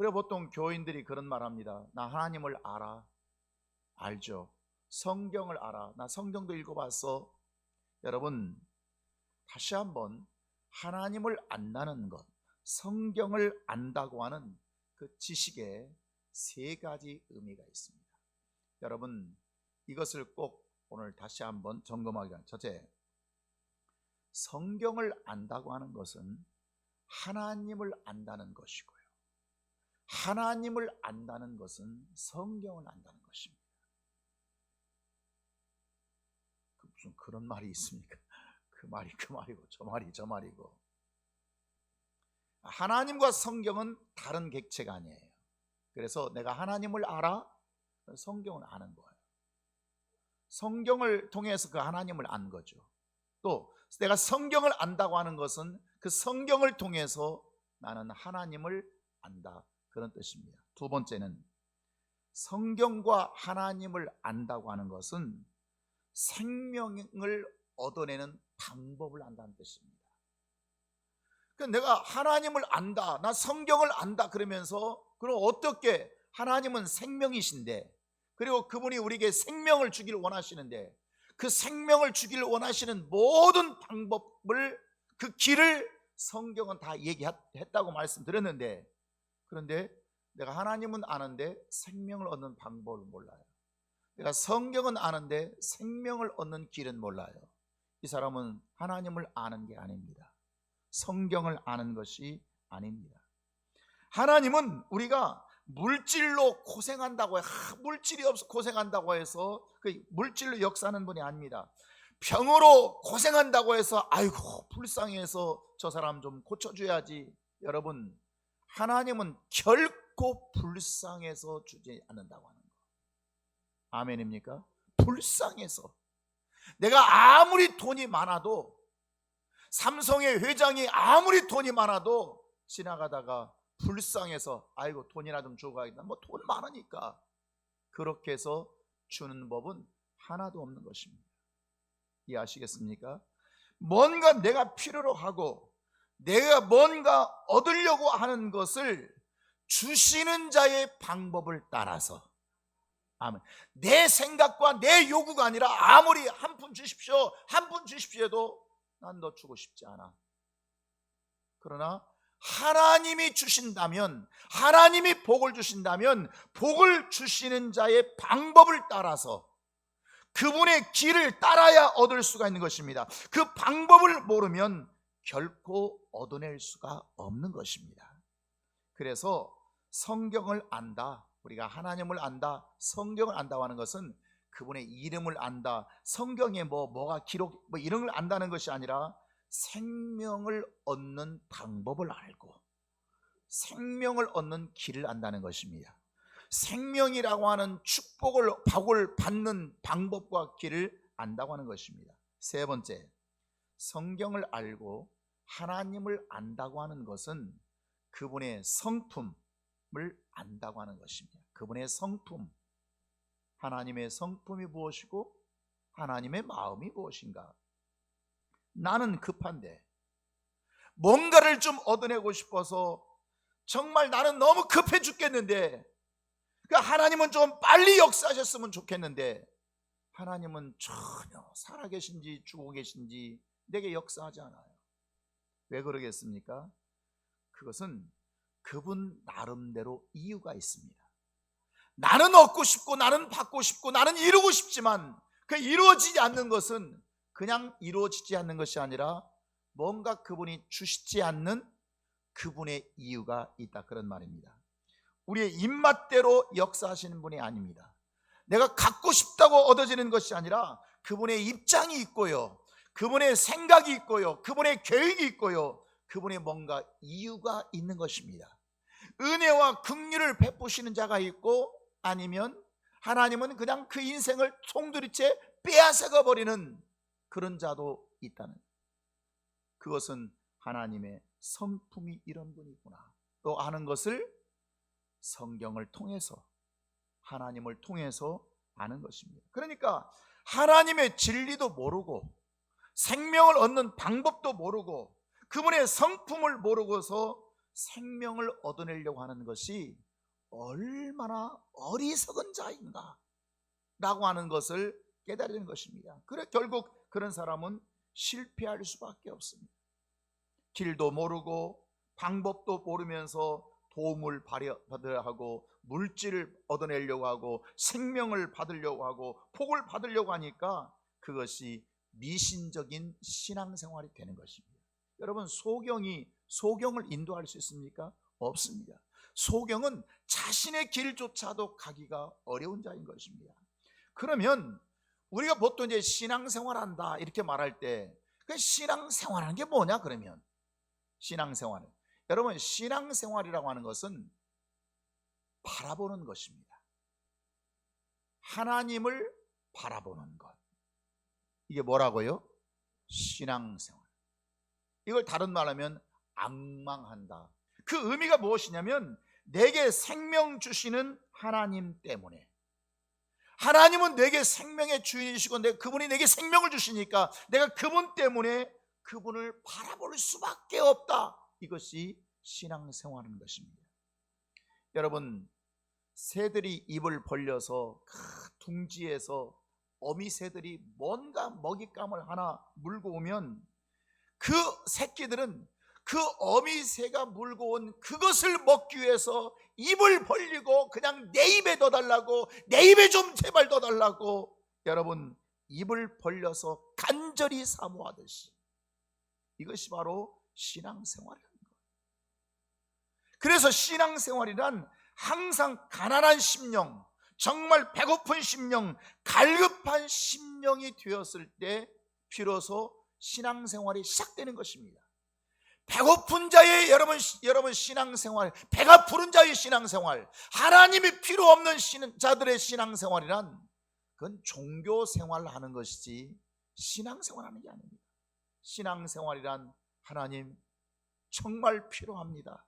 우리가 보통 교인들이 그런 말 합니다. 나 하나님을 알아. 알죠. 성경을 알아. 나 성경도 읽어봤어. 여러분, 다시 한번 하나님을 안다는 것, 성경을 안다고 하는 그 지식에 세 가지 의미가 있습니다. 여러분, 이것을 꼭 오늘 다시 한번 점검하기를. 첫째, 성경을 안다고 하는 것은 하나님을 안다는 것이고요, 하나님을 안다는 것은 성경을 안다는 것입니다. 무슨 그런 말이 있습니까? 그 말이 그 말이고 저 말이 저 말이고. 하나님과 성경은 다른 객체가 아니에요. 그래서 내가 하나님을 알아? 성경을 아는 거예요. 성경을 통해서 그 하나님을 안 거죠. 또 내가 성경을 안다고 하는 것은 그 성경을 통해서 나는 하나님을 안다, 그런 뜻입니다. 두 번째는 성경과 하나님을 안다고 하는 것은 생명을 얻어내는 방법을 안다는 뜻입니다. 그러니까 내가 하나님을 안다, 나 성경을 안다 그러면서, 그럼 어떻게, 하나님은 생명이신데, 그리고 그분이 우리에게 생명을 주기를 원하시는데, 그 생명을 주기를 원하시는 모든 방법을, 그 길을 성경은 다 얘기했다고 말씀드렸는데, 그런데 내가 하나님은 아는데 생명을 얻는 방법을 몰라요. 내가 성경은 아는데 생명을 얻는 길은 몰라요. 이 사람은 하나님을 아는 게 아닙니다. 성경을 아는 것이 아닙니다. 하나님은 우리가 물질로 고생한다고 물질이 없어 고생한다고 해서 그 물질로 역사하는 분이 아닙니다. 병으로 고생한다고 해서 아이고 불쌍해서 저 사람 좀 고쳐줘야지. 여러분, 하나님은 결코 불쌍해서 주지 않는다고 하는 거. 아멘입니까? 불쌍해서. 내가 아무리 돈이 많아도, 삼성의 회장이 아무리 돈이 많아도 지나가다가 불쌍해서 아이고 돈이나 좀 주고 가겠다, 뭐 돈 많으니까, 그렇게 해서 주는 법은 하나도 없는 것입니다. 이해하시겠습니까? 뭔가 내가 필요로 하고 내가 뭔가 얻으려고 하는 것을 주시는 자의 방법을 따라서, 아멘, 내 생각과 내 요구가 아니라 아무리 한 푼 주십시오, 한 푼 주십시오 해도 난 너 주고 싶지 않아. 그러나 하나님이 주신다면, 하나님이 복을 주신다면 복을 주시는 자의 방법을 따라서 그분의 길을 따라야 얻을 수가 있는 것입니다. 그 방법을 모르면 결코 얻어낼 수가 없는 것입니다. 그래서 성경을 안다, 우리가 하나님을 안다, 성경을 안다고 하는 것은 그분의 이름을 안다, 성경에 뭐가 기록 이런 걸 안다는 것이 아니라 생명을 얻는 방법을 알고 생명을 얻는 길을 안다는 것입니다. 생명이라고 하는 복을 받는 방법과 길을 안다고 하는 것입니다. 세 번째, 성경을 알고 하나님을 안다고 하는 것은 그분의 성품을 안다고 하는 것입니다. 그분의 성품, 하나님의 성품이 무엇이고 하나님의 마음이 무엇인가. 나는 급한데 뭔가를 좀 얻어내고 싶어서 정말 나는 너무 급해 죽겠는데, 그러니까 하나님은 좀 빨리 역사하셨으면 좋겠는데 하나님은 전혀 살아계신지 죽어 계신지 내게 역사하지 않아요. 왜 그러겠습니까? 그것은 그분 나름대로 이유가 있습니다. 나는 얻고 싶고 나는 받고 싶고 나는 이루고 싶지만 그 이루어지지 않는 것은 그냥 이루어지지 않는 것이 아니라 뭔가 그분이 주시지 않는 그분의 이유가 있다, 그런 말입니다. 우리의 입맛대로 역사하시는 분이 아닙니다. 내가 갖고 싶다고 얻어지는 것이 아니라 그분의 입장이 있고요, 그분의 생각이 있고요, 그분의 계획이 있고요, 그분의 뭔가 이유가 있는 것입니다. 은혜와 긍휼을 베푸시는 자가 있고, 아니면 하나님은 그냥 그 인생을 송두리째 빼앗아가 버리는 그런 자도 있다는, 그것은 하나님의 성품이 이런 분이구나 또 아는 것을 성경을 통해서, 하나님을 통해서 아는 것입니다. 그러니까 하나님의 진리도 모르고 생명을 얻는 방법도 모르고 그분의 성품을 모르고서 생명을 얻어내려고 하는 것이 얼마나 어리석은 자인가 라고 하는 것을 깨달은 것입니다. 그래 결국 그런 사람은 실패할 수밖에 없습니다. 길도 모르고 방법도 모르면서 도움을 받으려 하고 물질을 얻어내려고 하고 생명을 받으려고 하고 복을 받으려고 하니까 그것이 미신적인 신앙생활이 되는 것입니다. 여러분, 소경을 인도할 수 있습니까? 없습니다. 소경은 자신의 길조차도 가기가 어려운 자인 것입니다. 그러면 우리가 보통 이제 신앙생활한다 이렇게 말할 때 그 신앙생활하는 게 뭐냐? 그러면 신앙생활은, 여러분, 신앙생활이라고 하는 것은 바라보는 것입니다. 하나님을 바라보는 것, 이게 뭐라고요? 신앙생활. 이걸 다른 말로 하면 앙망한다. 그 의미가 무엇이냐면 내게 생명 주시는 하나님 때문에, 하나님은 내게 생명의 주인이시고 그분이 내게 생명을 주시니까 내가 그분 때문에 그분을 바라볼 수밖에 없다. 이것이 신앙생활인 것입니다. 여러분, 새들이 입을 벌려서 둥지에서 어미 새들이 뭔가 먹잇감을 하나 물고 오면 그 새끼들은 그 어미 새가 물고 온 그것을 먹기 위해서 입을 벌리고 그냥 내 입에 더 달라고, 내 입에 좀 제발 더 달라고, 여러분, 입을 벌려서 간절히 사모하듯이, 이것이 바로 신앙생활이라는 거예요. 그래서 신앙생활이란 항상 가난한 심령, 정말 배고픈 심령, 갈급한 심령이 되었을 때 비로소 신앙생활이 시작되는 것입니다. 배고픈 자의 여러분 신앙생활, 배가 부른 자의 신앙생활, 하나님이 필요 없는 자들의 신앙생활이란 그건 종교생활을 하는 것이지 신앙생활하는 게 아닙니다. 신앙생활이란 하나님 정말 필요합니다.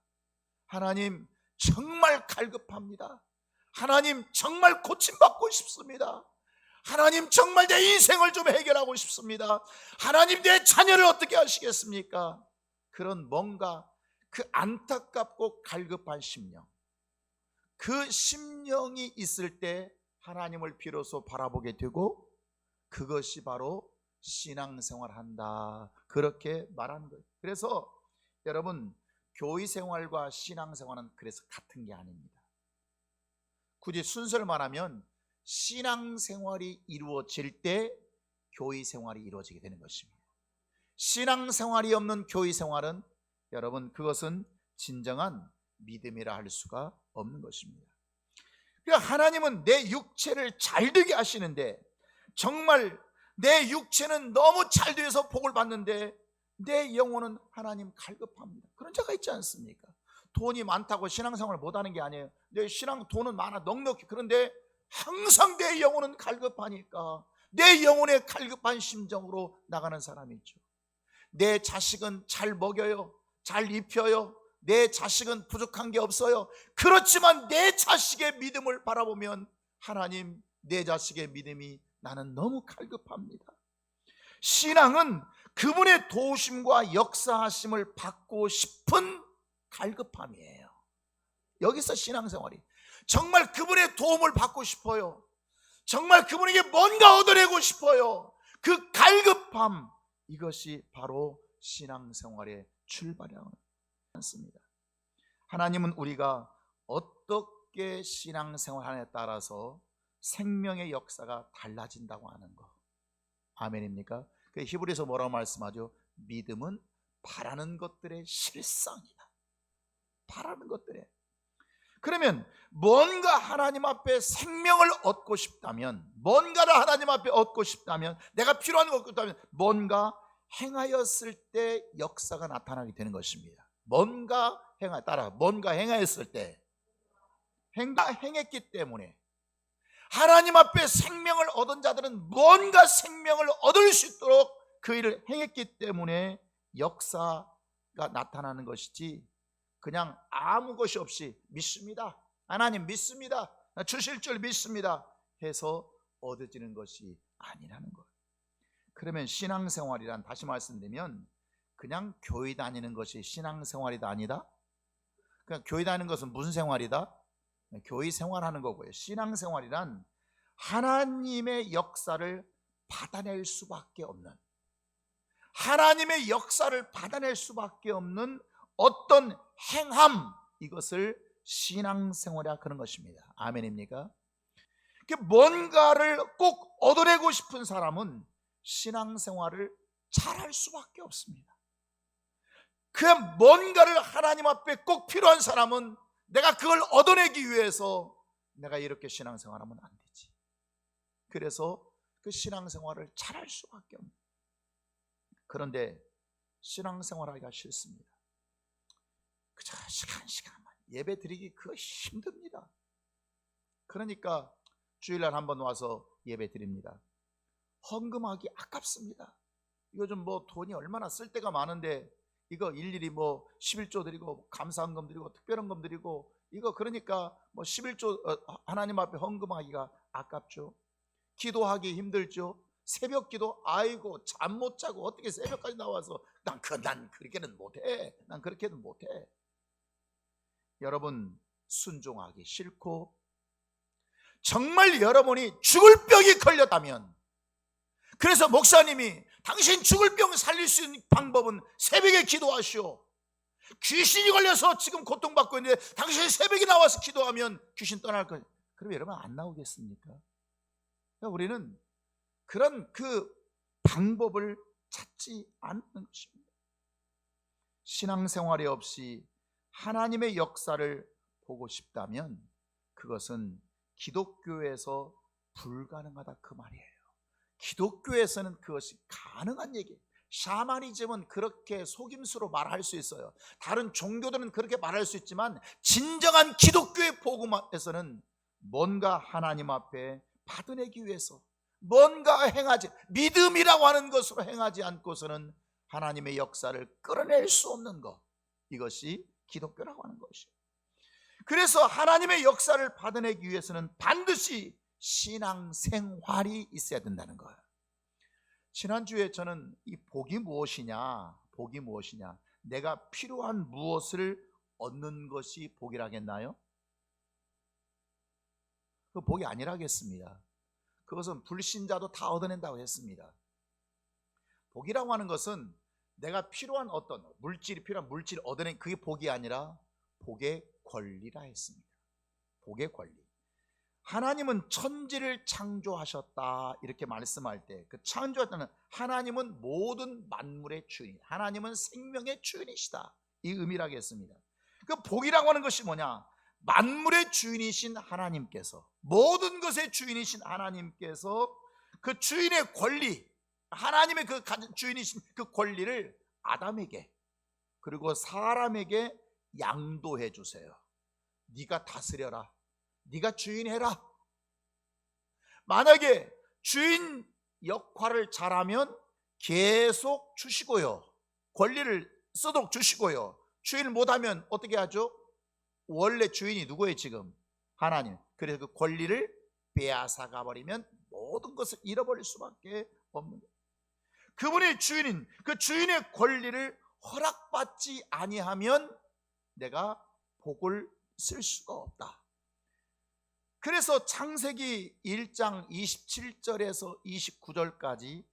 하나님 정말 갈급합니다. 하나님 정말 고침받고 싶습니다. 하나님 정말 내 인생을 좀 해결하고 싶습니다. 하나님 내 자녀를 어떻게 하시겠습니까? 그런 뭔가 그 안타깝고 갈급한 심령, 그 심령이 있을 때 하나님을 비로소 바라보게 되고 그것이 바로 신앙생활 한다, 그렇게 말하는 거예요. 그래서 여러분, 교회생활과 신앙생활은 그래서 같은 게 아닙니다. 굳이 순서를 말하면 신앙생활이 이루어질 때 교회생활이 이루어지게 되는 것입니다. 신앙생활이 없는 교회생활은 여러분, 그것은 진정한 믿음이라 할 수가 없는 것입니다. 그러니까 하나님은 내 육체를 잘 되게 하시는데, 정말 내 육체는 너무 잘 되어서 복을 받는데 내 영혼은 하나님 갈급합니다. 그런 자가 있지 않습니까? 돈이 많다고 신앙생활을 못하는 게 아니에요. 내 돈은 많아 넉넉히, 그런데 항상 내 영혼은 갈급하니까 내 영혼의 갈급한 심정으로 나가는 사람이 있죠. 내 자식은 잘 먹여요, 잘 입혀요, 내 자식은 부족한 게 없어요. 그렇지만 내 자식의 믿음을 바라보면 하나님, 내 자식의 믿음이 나는 너무 갈급합니다. 신앙은 그분의 도우심과 역사하심을 받고 싶은 갈급함이에요. 여기서 신앙생활이 정말 그분의 도움을 받고 싶어요. 정말 그분에게 뭔가 얻어내고 싶어요. 그 갈급함, 이것이 바로 신앙생활의 출발이라고 하습니다. 하나님은 우리가 어떻게 신앙생활하느냐에 따라서 생명의 역사가 달라진다고 하는 거, 아멘입니까? 그 히브리서 뭐라고 말씀하죠? 믿음은 바라는 것들의 실상이다. 바라는 것들에. 그러면 뭔가 하나님 앞에 생명을 얻고 싶다면, 뭔가를 하나님 앞에 얻고 싶다면, 내가 필요한 걸 얻고 싶다면 뭔가 행하였을 때 역사가 나타나게 되는 것입니다. 뭔가 행하였을 때, 행했기 때문에. 하나님 앞에 생명을 얻은 자들은 뭔가 생명을 얻을 수 있도록 그 일을 행했기 때문에 역사가 나타나는 것이지, 그냥 아무 것이 없이 믿습니다, 하나님 믿습니다, 주실 줄 믿습니다 해서 얻어지는 것이 아니라는 거예요. 그러면 신앙생활이란, 다시 말씀드리면 그냥 교회 다니는 것이 신앙생활이다 아니다? 그러니까 교회 다니는 것은 무슨 생활이다? 교회 생활하는 거고요. 신앙생활이란 하나님의 역사를 받아낼 수밖에 없는, 하나님의 역사를 받아낼 수밖에 없는 어떤 행함, 이것을 신앙생활이라 그런 것입니다. 아멘입니까? 뭔가를 꼭 얻어내고 싶은 사람은 신앙생활을 잘할 수밖에 없습니다. 그냥 뭔가를 하나님 앞에 꼭 필요한 사람은 내가 그걸 얻어내기 위해서 내가 이렇게 신앙생활하면 안 되지. 그래서 그 신앙생활을 잘할 수밖에 없는. 그런데 신앙생활하기가 싫습니다. 그저 시간만 예배 드리기 그거 힘듭니다. 그러니까 주일날 한번 와서 예배 드립니다. 헌금하기 아깝습니다. 요즘 돈이 얼마나 쓸 데가 많은데 이거 일일이 11조 드리고 감사헌금 드리고 특별헌금 드리고 이거 그러니까 11조 하나님 앞에 헌금하기가 아깝죠. 기도하기 힘들죠. 새벽 기도, 아이고 잠 못 자고 어떻게 새벽까지 나와서 난 그렇게는 못해. 난 그렇게는 못해. 여러분, 순종하기 싫고 정말 여러분이 죽을 병이 걸렸다면, 그래서 목사님이 당신 죽을 병 살릴 수 있는 방법은 새벽에 기도하시오. 귀신이 걸려서 지금 고통받고 있는데 당신이 새벽에 나와서 기도하면 귀신 떠날 거예요. 그럼 여러분 안 나오겠습니까? 그러니까 우리는 그런 그 방법을 찾지 않는 것입니다. 신앙생활이 없이 하나님의 역사를 보고 싶다면 그것은 기독교에서 불가능하다 그 말이에요. 기독교에서는 그것이 가능한 얘기예요. 샤머니즘은 그렇게 속임수로 말할 수 있어요. 다른 종교들은 그렇게 말할 수 있지만 진정한 기독교의 복음에서는 뭔가 하나님 앞에 받아내기 위해서 뭔가 행하지, 믿음이라고 하는 것으로 행하지 않고서는 하나님의 역사를 끌어낼 수 없는 것, 이것이 기독교라고 하는 것이에요. 그래서 하나님의 역사를 받아내기 위해서는 반드시 신앙생활이 있어야 된다는 거예요. 지난주에 저는 이 복이 무엇이냐, 내가 필요한 무엇을 얻는 것이 복이라겠나요? 그 복이 아니라겠습니다. 그것은 불신자도 다 얻어낸다고 했습니다. 복이라고 하는 것은 내가 필요한 어떤 물질이 필요한 물질을 얻어낸 그게 복이 아니라 복의 권리라 했습니다. 복의 권리. 하나님은 천지를 창조하셨다 이렇게 말씀할 때 그 창조했다는 하나님은 모든 만물의 주인, 하나님은 생명의 주인이시다, 이 의미라고 했습니다. 그 복이라고 하는 것이 뭐냐? 만물의 주인이신 하나님께서, 모든 것의 주인이신 하나님께서 그 주인의 권리, 하나님의 그 주인이신 그 권리를 아담에게 그리고 사람에게 양도해 주세요. 네가 다스려라, 네가 주인해라. 만약에 주인 역할을 잘하면 계속 주시고요, 권리를 쓰도록 주시고요, 주인을 못하면 어떻게 하죠? 원래 주인이 누구예요? 지금 하나님. 그래서 그 권리를 빼앗아가 버리면 모든 것을 잃어버릴 수밖에 없는 거예요. 그분의 주인인 그 주인의 권리를 허락받지 아니하면 내가 복을 쓸 수가 없다. 그래서 창세기 1장 27절에서 29절까지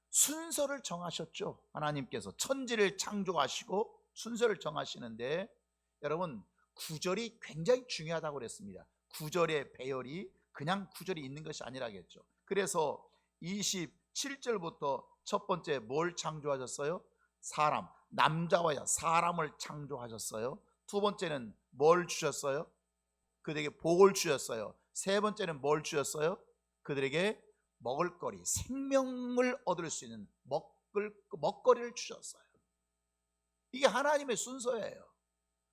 순서를 정하셨죠. 하나님께서 천지를 창조하시고 순서를 정하시는데, 여러분 9절이 굉장히 중요하다고 그랬습니다. 9절의 배열이 그냥 9절이 있는 것이 아니라겠죠. 그래서 27절부터 첫 번째 뭘 창조하셨어요? 사람, 남자와 여자, 사람을 창조하셨어요. 두 번째는 뭘 주셨어요? 그들에게 복을 주셨어요. 세 번째는 뭘 주셨어요? 그들에게 먹을거리, 생명을 얻을 수 있는 먹거리를 주셨어요. 이게 하나님의 순서예요.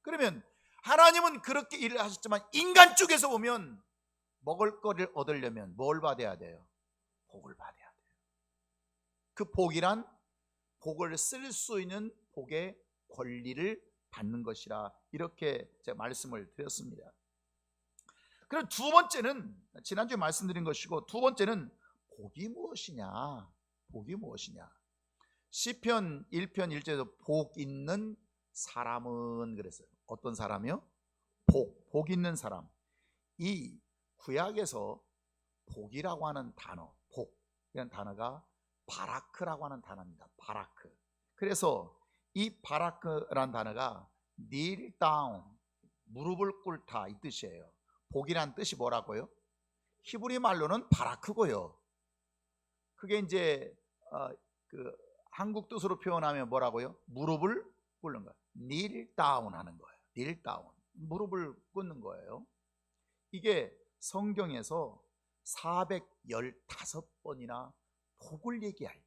그러면 하나님은 그렇게 일을 하셨지만 인간 쪽에서 보면 먹을거리를 얻으려면 뭘 받아야 돼요? 복을 받아야 돼요. 그 복이란 복을 쓸 수 있는 복의 권리를 받는 것이라 이렇게 제가 말씀을 드렸습니다. 그럼 두 번째는 지난주에 말씀드린 것이고, 두 번째는 복이 무엇이냐? 복이 무엇이냐? 시편 1편 1절에서 복 있는 사람은 그랬어요. 어떤 사람이요? 복 있는 사람. 이 구약에서 복이라고 하는 단어, 복이라는 단어가 바라크라고 하는 단어입니다. 바라크. 그래서 이 바라크라는 단어가 kneel down, 무릎을 꿇다 이 뜻이에요. 복이란 뜻이 뭐라고요? 히브리 말로는 바라크고요. 그게 이제 한국 뜻으로 표현하면 뭐라고요? 무릎을 꿇는 거예요. kneel down 하는 거예요. kneel down, 무릎을 꿇는 거예요. 이게 성경에서 415번이나 복을 얘기할 때,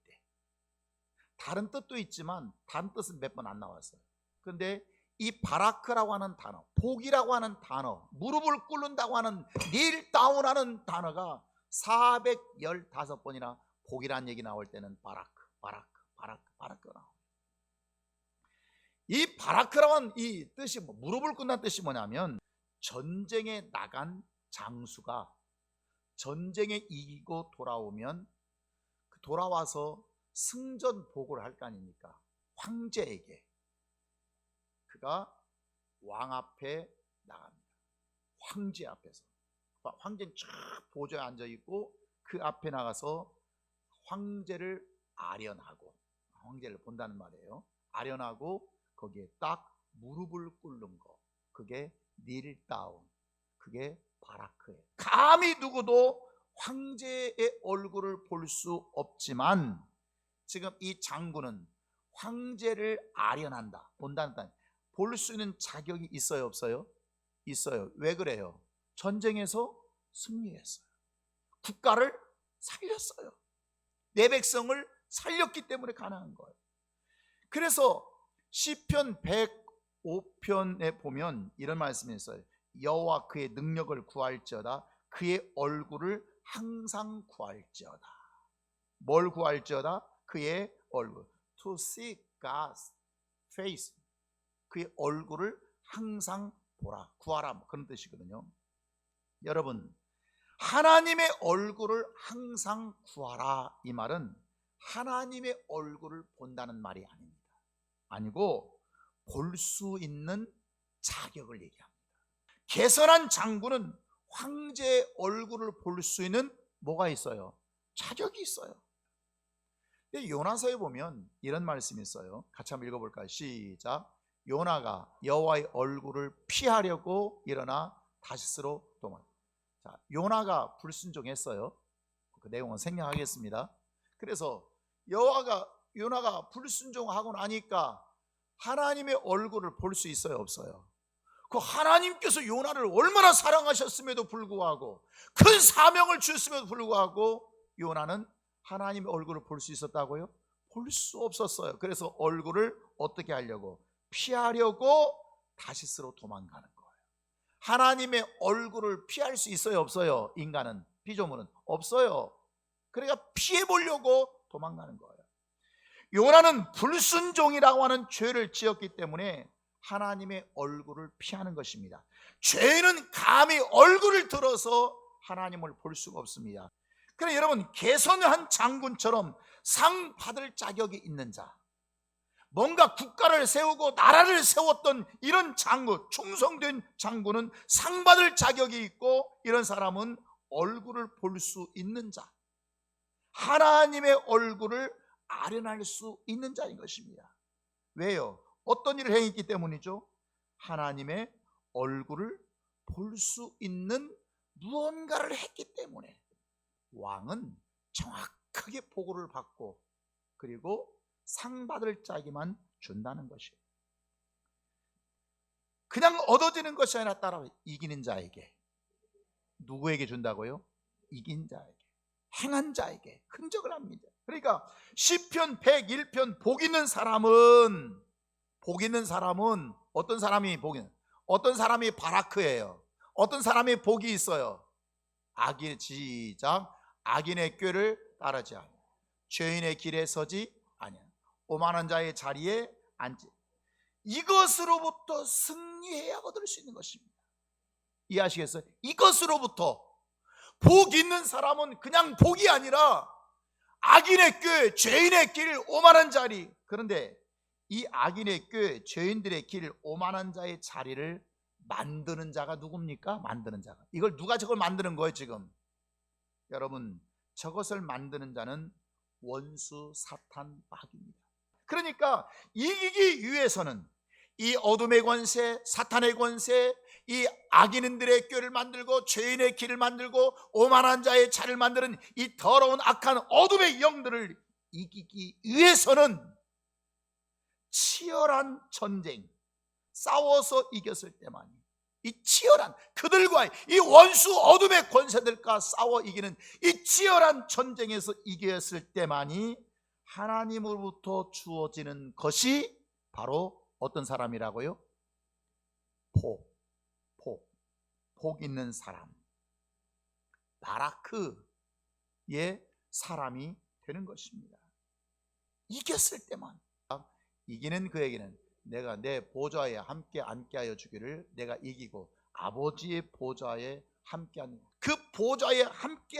다른 뜻도 있지만 다른 뜻은 몇 번 안 나왔어요. 그런데 이 바라크라고 하는 단어, 복이라고 하는 단어, 무릎을 꿇는다고 하는 kneel down 하는 단어가 415번이나 복이라는 얘기 나올 때는 바라크 나와요. 이 바라크라고 하는 이 뜻이 무릎을 꿇는 뜻이 뭐냐면, 전쟁에 나간 장수가 전쟁에 이기고 돌아오면 돌아와서 승전복을 할 거 아닙니까? 황제에게. 그가 왕 앞에 나갑니다. 황제 앞에서. 황제는 쫙 보좌에 앉아 있고 그 앞에 나가서 황제를 아련하고, 황제를 본다는 말이에요. 아련하고 거기에 딱 무릎을 꿇는 거, 그게 kneel down, 그게 바라크예요. 감히 누구도 황제의 얼굴을 볼 수 없지만 지금 이 장군은 황제를 아련한다, 본다는 뜻. 볼 수 있는 자격이 있어요, 없어요? 있어요. 왜 그래요? 전쟁에서 승리했어요. 국가를 살렸어요. 내 백성을 살렸기 때문에 가능한 거예요. 그래서 시편 105편에 보면 이런 말씀이 있어요. 여호와 그의 능력을 구할지어다, 그의 얼굴을 항상 구할지어다. 뭘 구할지어다? 그의 얼굴. To see God's face. 그의 얼굴을 항상 보라, 구하라, 그런 뜻이거든요. 여러분, 하나님의 얼굴을 항상 구하라, 이 말은 하나님의 얼굴을 본다는 말이 아닙니다. 아니고 볼 수 있는 자격을 얘기합니다. 개선한 장군은 황제의 얼굴을 볼 수 있는 뭐가 있어요? 자격이 있어요. 요나서에 보면 이런 말씀이 있어요. 같이 한번 읽어볼까요? 시작. 요나가 여호와의 얼굴을 피하려고 일어나 다시스로 도망. 자, 요나가 불순종했어요. 그 내용은 생략하겠습니다. 그래서 요나가 불순종하고 나니까 하나님의 얼굴을 볼 수 있어요, 없어요? 그 하나님께서 요나를 얼마나 사랑하셨음에도 불구하고, 큰 사명을 주셨음에도 불구하고 요나는 하나님의 얼굴을 볼 수 있었다고요? 볼 수 없었어요. 그래서 얼굴을 어떻게 하려고? 피하려고 다시스로 도망가는 거예요. 하나님의 얼굴을 피할 수 있어요, 없어요? 인간은, 피조물은 없어요. 그러니까 피해보려고 도망가는 거예요. 요나는 불순종이라고 하는 죄를 지었기 때문에 하나님의 얼굴을 피하는 것입니다. 죄는 감히 얼굴을 들어서 하나님을 볼 수가 없습니다. 그러나 여러분, 개선한 장군처럼 상 받을 자격이 있는 자, 뭔가 국가를 세우고 나라를 세웠던 이런 장군, 충성된 장군은 상 받을 자격이 있고, 이런 사람은 얼굴을 볼 수 있는 자, 하나님의 얼굴을 아련할 수 있는 자인 것입니다. 왜요? 어떤 일을 행했기 때문이죠? 하나님의 얼굴을 볼 수 있는 무언가를 했기 때문에 왕은 정확하게 보고를 받고, 그리고 상 받을 자에게만 준다는 것이에요. 그냥 얻어지는 것이 아니라 따라 이기는 자에게. 누구에게 준다고요? 이긴 자에게, 행한 자에게 흔적을 합니다. 그러니까 시편 101편 복 있는 사람은 어떤 사람이 어떤 사람이 바라크예요. 어떤 사람이 복이 있어요. 악인의 꾀를 따르지 않아, 죄인의 길에 서지 아니야, 오만한 자의 자리에 앉지. 이것으로부터 승리해야 얻을 수 있는 것입니다. 이해하시겠어요? 이것으로부터. 복 있는 사람은 그냥 복이 아니라 악인의 꾀, 죄인의 길, 오만한 자리. 그런데 이 악인의 꾀, 죄인들의 길, 오만한 자의 자리를 만드는 자가 누굽니까? 만드는 자가. 이걸 누가 저걸 만드는 거예요 지금? 여러분, 저것을 만드는 자는 원수 사탄 마귀입니다. 그러니까 이기기 위해서는 이 어둠의 권세, 사탄의 권세, 이 악인들의 꾀를 만들고 죄인의 길을 만들고 오만한 자의 자리를 만드는 이 더러운 악한 어둠의 영들을 이기기 위해서는 치열한 전쟁, 싸워서 이겼을 때만이, 이 치열한 그들과의 이 원수 어둠의 권세들과 싸워 이기는 이 치열한 전쟁에서 이겼을 때만이 하나님으로부터 주어지는 것이 바로 어떤 사람이라고요? 복 있는 사람, 바라크의 사람이 되는 것입니다. 이겼을 때만. 이기는 그에게는 내가 내 보좌에 함께 앉게 하여 주기를, 내가 이기고 아버지의 보좌에 함께 앉는, 그 보좌에 함께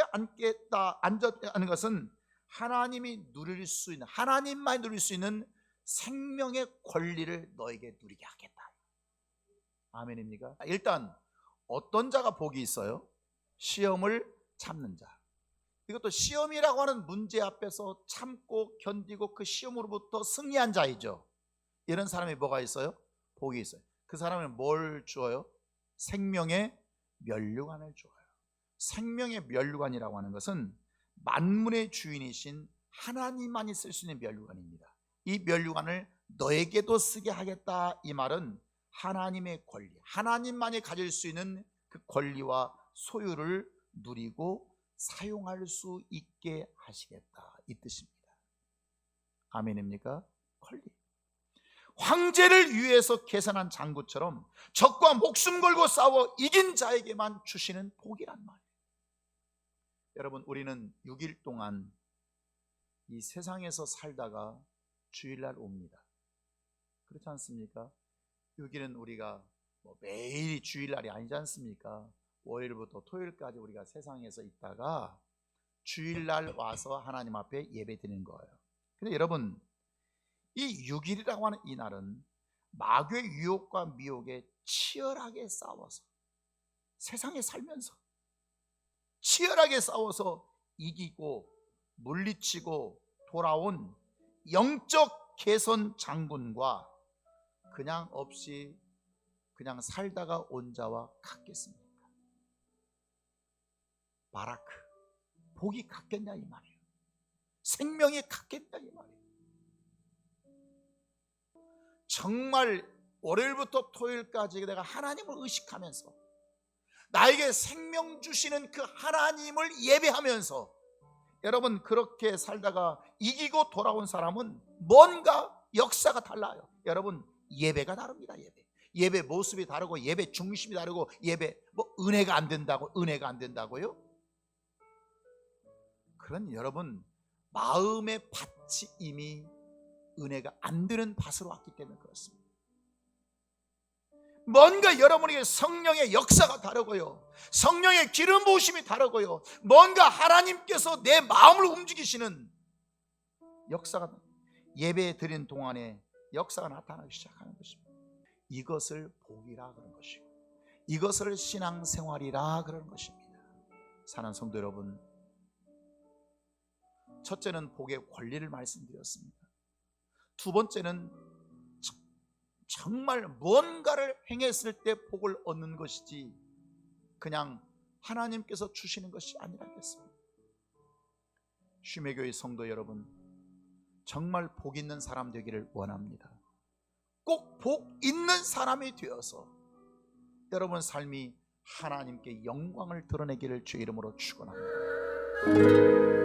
앉았다는 것은 하나님이 누릴 수 있는, 하나님만 누릴 수 있는 생명의 권리를 너에게 누리게 하겠다. 아멘입니까? 일단 어떤 자가 복이 있어요? 시험을 참는 자. 이것도 시험이라고 하는 문제 앞에서 참고 견디고 그 시험으로부터 승리한 자이죠. 이런 사람이 뭐가 있어요? 복이 있어요. 그 사람은 뭘 주어요? 생명의 면류관을 주어요. 생명의 면류관이라고 하는 것은 만물의 주인이신 하나님만이 쓸 수 있는 면류관입니다. 이 면류관을 너에게도 쓰게 하겠다, 이 말은 하나님의 권리, 하나님만이 가질 수 있는 그 권리와 소유를 누리고 사용할 수 있게 하시겠다, 이 뜻입니다. 아멘입니까? 권리. 황제를 위해서 계산한 장구처럼 적과 목숨 걸고 싸워 이긴 자에게만 주시는 복이란 말이에요. 여러분, 우리는 6일 동안 이 세상에서 살다가 주일날 옵니다. 그렇지 않습니까? 6일은 우리가 매일 주일날이 아니지 않습니까? 월요일부터 토요일까지 우리가 세상에서 있다가 주일날 와서 하나님 앞에 예배 드리는 거예요. 근데 여러분, 이 6일이라고 하는 이 날은 마귀의 유혹과 미혹에 치열하게 싸워서, 세상에 살면서 치열하게 싸워서 이기고 물리치고 돌아온 영적 개선 장군과 그냥 없이 그냥 살다가 온 자와 같겠습니까? 바라크, 복이 같겠냐 이 말이에요. 생명이 같겠냐 이 말이에요. 정말 월요일부터 토요일까지 내가 하나님을 의식하면서 나에게 생명 주시는 그 하나님을 예배하면서, 여러분, 그렇게 살다가 이기고 돌아온 사람은 뭔가 역사가 달라요. 여러분, 예배가 다릅니다. 예배 모습이 다르고 예배 중심이 다르고, 예배 은혜가 안 된다고, 은혜가 안 된다고요? 그건 여러분 마음의 밭이 이미 은혜가 안 되는 밭으로 왔기 때문에 그렇습니다. 뭔가 여러분에게 성령의 역사가 다르고요, 성령의 기름 부으심이 다르고요, 뭔가 하나님께서 내 마음을 움직이시는 역사가, 예배 드린 동안에 역사가 나타나기 시작하는 것입니다. 이것을 복이라 그런 것이고, 이것을 신앙생활이라 그런 것입니다. 사랑하는 성도 여러분, 첫째는 복의 권리를 말씀드렸습니다. 두 번째는 정말 무언가를 행했을 때 복을 얻는 것이지 그냥 하나님께서 주시는 것이 아니라겠습니다. 쉼의교회 성도 여러분, 정말 복 있는 사람 되기를 원합니다. 꼭 복 있는 사람이 되어서 여러분 삶이 하나님께 영광을 드러내기를 주의 이름으로 축원합니다.